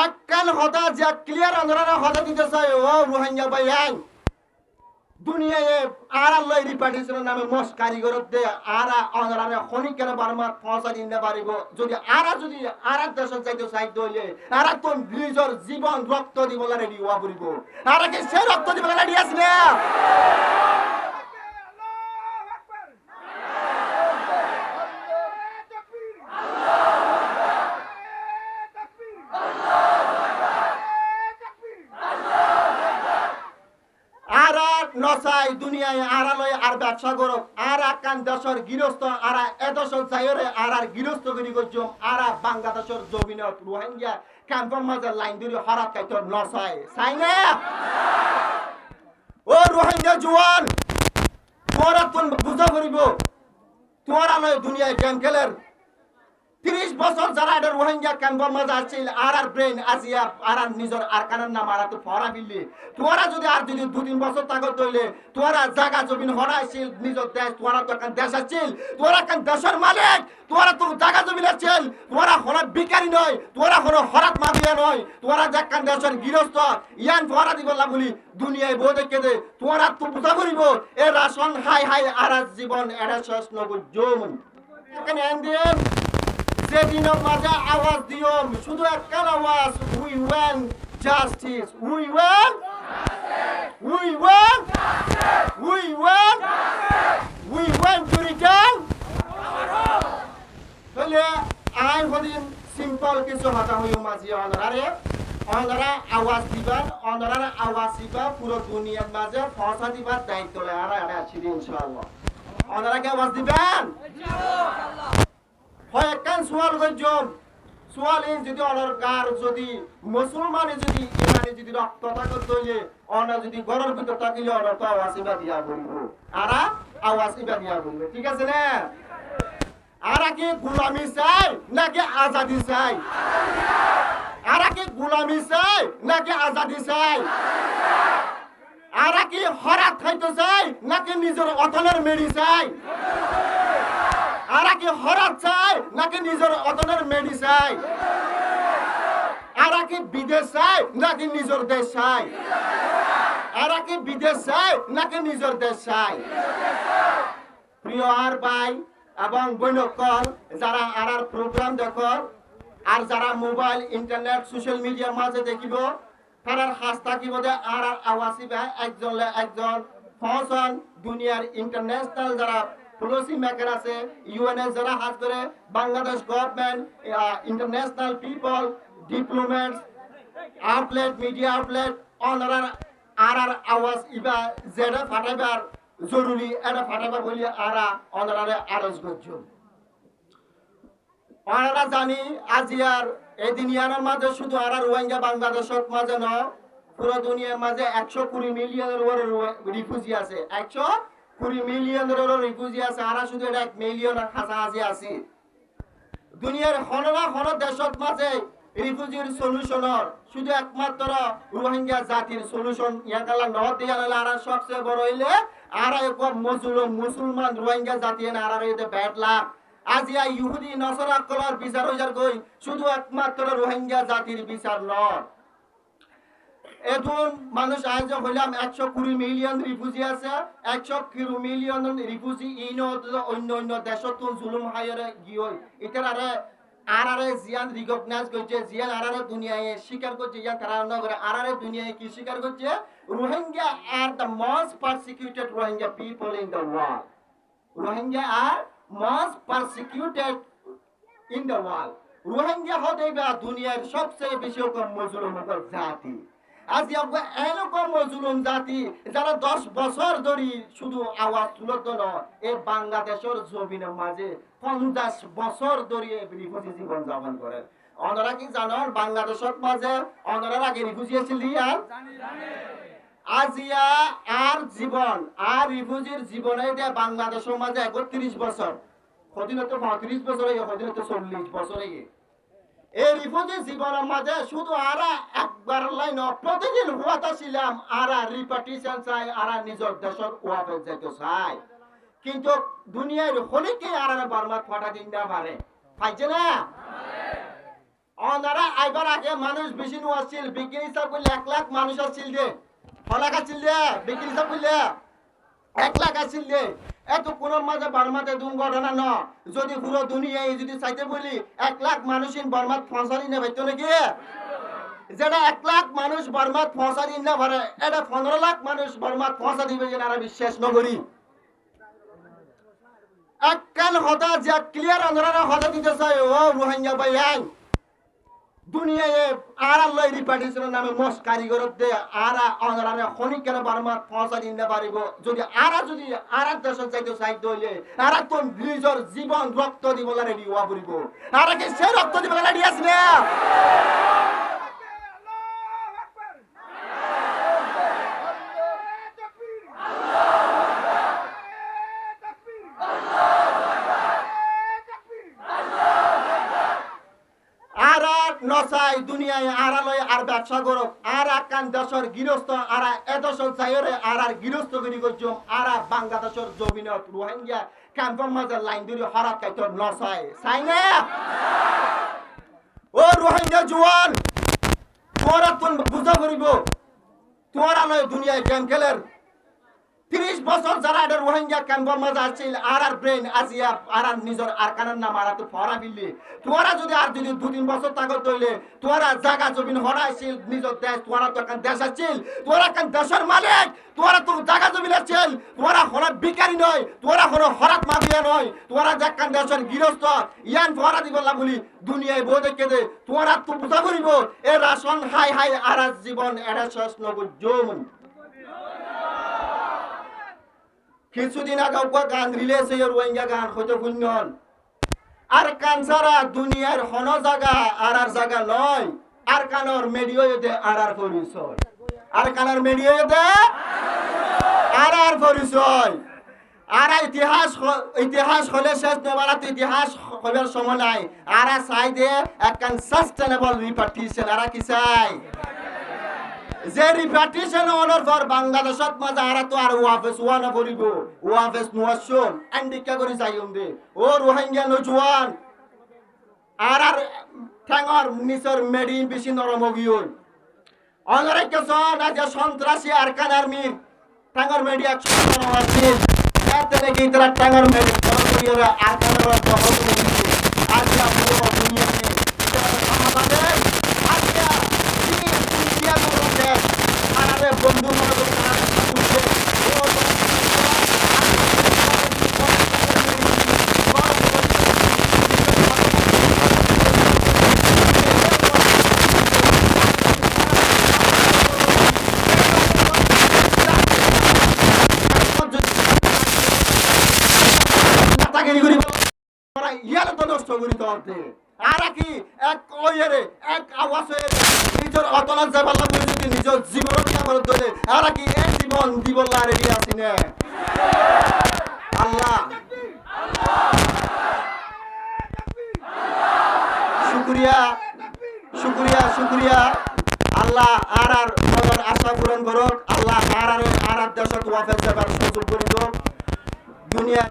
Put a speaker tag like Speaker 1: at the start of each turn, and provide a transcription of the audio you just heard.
Speaker 1: একখান হতা যে ক্লিয়ার আন্দোলনের হতা দিতে চাই ও রোহিঙ্গা ভাই দুনিয়ায় আর আল্লাহ রিপার্টিশনের নামে মস কারিগর দে আর আন্দোলনে খনিকের বারমাত পৌঁছা দিতে পারিব যদি আর দেশের যাইতে চাইতে হইলে আর তো নিজের জীবন রক্ত দিবলে রেডি হওয়া পড়িব আর কি সে রক্ত দিবলে রেডি আছে না নসাই দুনিয়ায় আড়ালয় আর ব্যবসা করো আর কান দেশের গৃহস্থ আর এদেশের যাইরে আর গৃহস্থ করি করছম আর বাংলাদেশের জমিনত রোহিঙ্গা ক্যাম্পের মাঝে লাইন ধরে হরাত কাইত নসাই চাই না ও রোহিঙ্গা জোয়ান তোরা তুন বুঝা করিব তোরা লয় দুনিয়ায় গেম খেলের 30 বছর যারা এটা রোহিঙ্গা ক্যাম্পের মাঝে আসছিল আর ব্রেন আসিয়া আর নিজের আর কানের নাম আর তো ফরা বিল্লি তোরা যদি আর যদি 2-3 বছর তাকে তৈলে তোরা জায়গা জমিন হরাইছিল নিজের দেশ তোরা তো কান দেশ আসছিল তোরা কান দেশের মালিক তোরা তো জায়গা জমিন আসছিল তোরা হরা ভিখারি নয় তোরা হলো হরাত মাফিয়া নয় তোরা যে কান দেশের গৃহস্থ ইয়ান ফরা দিবলা বলি দুনিয়ায় বউ দেখে দে তোরা তো বুঝা করিব এ রাশন হাই হাই আর জীবন এটা শেষ নগর জমন এখানে এন্ডিয়ান সেদিনের মাঝে আওয়াজ দিও শুধু একটা আওয়াজ we want justice we want to return তাহলে আই হদিন সিম্পল কিছু কথা হইও মাঝে অনারা আওয়াজ দিবেন অনারা আওয়াজ দিবা পুরো দুনিয়ার মাঝে পৌঁছা দিবার দায়িত্ব লয় আর এটা আছে ইনশাআল্লাহ অনারা কি আওয়াজ দিবেন ইনশাআল্লাহ হয় একখান সোয়াল গজম সোয়াল এই যদি অনার গার যদি মুসলমানে যদি ইমানে যদি রক্ত থাকত হইলে অনা যদি গরর ভিতর থাকিলে অনার তো আওয়াজ ইবা দিয়া বলব আরা আওয়াজ ইবা দিয়া বলব ঠিক আছে না আরা কি গোলামি চাই নাকি আজাদি চাই আরা কি গোলামি চাই নাকি আজাদি চাই আরা কি হরাত খাইতে চাই নাকি নিজের অতলের মেডি চাই আরা কি হরাত চাই নাকি নিজের অতলের মেডি চাই আরা কি বিদেশ চাই নাকি নিজের দেশ চাই আরা কি বিদেশ চাই নাকি নিজের দেশ চাই প্রিয় আর ভাই এবং বৈনকল যারা আর প্রোগ্রাম দেখল আর যারা মোবাইল ইন্টারনেট সোশ্যাল মিডিয়ার মাঝে দেখিব তারার হাস থাকিব যে আর আওয়াসিবা একজন ফসন দুনিয়ার ইন্টারন্যাশনাল যারা পলিসি মেকার আছে ইউএনএস যারা হাত করে Bangladesh government international people diplomats outlet media outlet অনারার আর আওয়াজ ইবা যেটা ফাটাইবার জরুরি এটা ফাটাইবার বলি আরা অনারারে আরজ করছ অনারা জানি আজিয়ার এই দুনিয়ার মাঝে শুধু আর রোহিঙ্গা বাংলাদেশের মাঝে ন পুরো দুনিয়ার মাঝে 120 মিলিয়নের রিফিউজি আছে 120 মিলিয়নের রিফিউজি আছে আর শুধু 1 মিলিয়ন কাছাকাছি আছে দুনিয়ার হন দেশের মাঝে রিফিউজির সলিউশনের শুধু একমাত্র রোহিঙ্গা জাতির সলিউশন ইয়াকালা ন দিয়া আর সবচেয়ে বড় হইলে আর এক মুসলমান রোহিঙ্গা জাতি আর এতে ব্যাড লাভ আজিয়া ইহুদি নসরা কলার বিচার হইজার কই শুধু একমাত্র রোহিঙ্গা জাতির বিচার নয় এখন মানুষ আজ হইলাম 120 মিলিয়ন রিফিউজি আছে 120 মিলিয়ন রিফিউজি অন্য দেশত জুলুম হায়রে গিয়ে এটার আরে জিয়ান রিকগনাইজ করছে জিয়ান আরে দুনিয়ায় স্বীকার করছে জিয়ান কারণ করে আরে দুনিয়ায় কি স্বীকার করছে Rohingya are the most persecuted Rohingya people in the world Rohingya are most persecuted in the world Rohingya হতে বা দুনিয়ার সবচেয়ে বেশি মজলুম জাতি আজ এরকম মজলুম জাতি যারা 10 বছর ধরে শুধু আওয়াজ তুলত না এই বাংলাদেশের জমিনের মাঝে 50 বছর ধরে রিফিউজি জীবন যাপন করে অনারা কি জানেন বাংলাদেশের মাঝে অনারা আগে রিফিউজি ছিল আর আজিয়া আর জীবন আর রিফিউজির জীবনে যে বাংলাদেশের মাঝে 31 বছর কদিনত 35 বছর হয়ে কদিনত 40 বছর হয়ে এই রিফিউজি জীবনের মাঝে শুধু আর একবার লাইন প্রতিদিন হুয়াতা ছিলাম আর রিপার্টিশন চাই আর নিজের দেশের ওয়াফে যেতে চাই কিন্তু দুনিয়ার হলিকে আর বারবার ফাটা দিন না পারে পাইছে না ওনারা আইবার আগে মানুষ বেশি নো আসছিল বিজ্ঞানী হিসাব করলে 1 লাখ মানুষ আসছিল দে ফলাক আসছিল দে বিজ্ঞানী হিসাব করলে 1 লাখ আসছিল দে এত কোন মাঝে বার্মাতে দুর্ঘটনা ন যদি পুরো দুনিয়ায় যদি চাইতে বলি 1 লাখ মানুষ ইন বার্মাত ফসারি না ভাইতো নাকি যেটা 1 লাখ মানুষ বার্মাত ফসারি না পারে এটা 15 লাখ মানুষ বার্মাত ফসা দিবে যেটা বিশ্বাস নগরী একখান হতা যে ক্লিয়ার অন্ধরা হতা দিতে চাই ও রোহিঙ্গা ভাইয়ান দুনিয়ায় আর আল্লাহ রিপার্টিশনের নামে মস কারিগর দে আরা অন্ধরা খনিকের বার্মাত ফসা দিতে পারিব যদি আরা দেশের চাইতে চাইতে হইলে আরা তো নিজের জীবন রক্ত দিবলা রেডি হওয়া পড়িব আরা কি সে রক্ত দিবলা রেডি আছে না নসাই দুনিয়ায় আড়ালয় আর ব্যবসা করক আর আকান দেশের গৃহস্থ আর এদেশের চাইরে আর গৃহস্থ করি করছম আর বাংলাদেশের জমিনত রোহিঙ্গা ক্যাম্পের মাঝে লাইন ধরে হরাত খাইত নসাই চাই না ও রোহিঙ্গা জোয়ান তোরা তুন বুঝা করিব তোরা নয় দুনিয়ায় গেম খেলের 30 বছর যারা এটা রোহিঙ্গা ক্যাম্পের মাঝে আসছিল আর ব্রেন আসিয়া আর নিজের আর কানের নাম আর তো ফরা ফিরলি তোরা যদি 2-3 বছর তাগত হইলে তোরা জায়গা জমিন হরাইছিল নিজের দেশ তোরা তো কান দেশ আসছিল তোরা কান দেশের মালিক তোরা তো জায়গা জমিন আসছিল তোরা হলো ভিখারি নয় তোরা হলো হরাত মাফিয়া নয় তোরা যে কান দেশের গৃহস্থ ইয়ান ফরা দিবলা বলি দুনিয়ায় বউ দেখে দে তোরা তো বুঝা করিব এ রাশন হাই হাই আর জীবন এরা শেষ নগর জমন কিছুদিন আগে গান রিলিজ হয়ে রোহিঙ্গা গান হইতে শুনন আর কানসারা দুনিয়ার হন জায়গা আর জায়গা নয় আর কানর মেডিওতে আর পরিচয় আর কানর মেডিওতে আর পরিচয় আর ইতিহাস হলে শেষ নেবারা ইতিহাস হবার সময় নাই আর চাই দে একখান সাস্টেনেবল রিপার্টিশন আর কি চাই যে রিপার্টিশন অনার পর বাংলাদেশত মাঝে আর তো আর ওয়াফেস ওয়ানা করিব ওয়াফেস নোয়াশন আন্ডিকা করি যাইম দে ও রোহিঙ্গা নজওয়ান আর ঠ্যাঙর নিচর মেডিন বেশি নরম গিয়ল অনরে কেছন আজ সন্ত্রাসী আর কান আর্মি ঠ্যাঙর মেডি 100 নরম আছে এতে নাকি তারা ঠ্যাঙর মেডি করিয়া আর কানর দখল করে দিছে আজ পুরো দুনিয়াতে আমাদের আজকে বন্ধু ইয়ার তো নষ্ট করি তো আর কি এক ওইরে এক আওয়াজ হয়ে নিজের অতলার যাবার লাগে যদি নিজের জীবন আমার ধরে আর কি এক জীবন দিবলা রেডি আছি না আল্লাহ শুকরিয়া শুকরিয়া শুকরিয়া আল্লাহ আর আশা পূরণ করুক আল্লাহ আর দেশত ওয়াফেজ যাবার সুযোগ করে দাও দুনিয়া